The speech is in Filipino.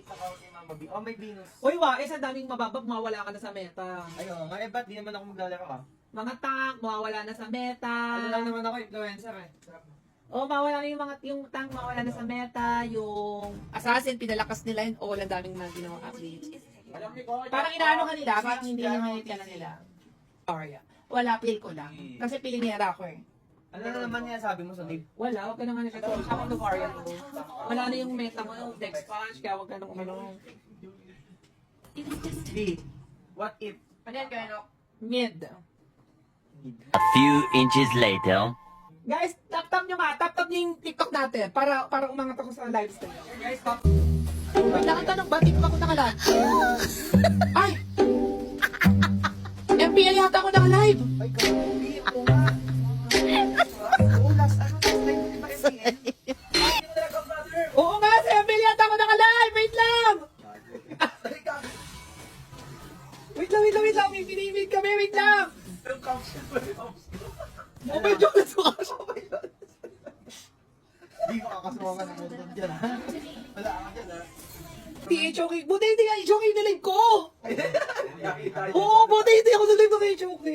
Account ni Mama B. Oh, may Venus. Uy, Wais, ang daming mababag, mawala ka na sa meta. Ayun, nga ba't di naman ako maglalaro ka? Mga tank, mawawala na sa meta. Ano lang naman ako, influencer eh. O, mawala na yung tank, mawala na sa meta. Yung assassin, pinalakas nila yun. O, walang daming mga ginawang updates. Alam niyo ko, Parang inaano ka nila, parang hindi yung ka na nila. Arya. Wala, feel ko lang. Kasi pilinera ko eh. ano na naman niya sabi mo sa live? Wala, huwag ka naman ito. Ako ng Arya ko. Wala na yung meta mo, yung dex punch, kaya huwag ka nang umano. D. What if? Ano yan, Kano? Mid. A few inches later. Guys, tap-tap nyo nga. Tap-tap nyo yung TikTok natin para umangat ako sa live stream. Guys, stop. Nakatanong ba? TikTok ako naka-live? Ay! MPL yata ako naka-live. Ay, grabe. Oo nga. Oo, last live mo ba MPN? Oo nga, sa MPL yata ako naka-live. Wait lang! Wait lang. May pinimig kami. Wait lang! Yung caption mo, yung caption. Oh my God, let's watch. Hindi ko kakasuwa ng mundo dyan, ha? Wala ka dyan, ha? Di HOK. Buti hindi nga HOK nilive ko! Oo, buti hindi ako nilive ng HOK.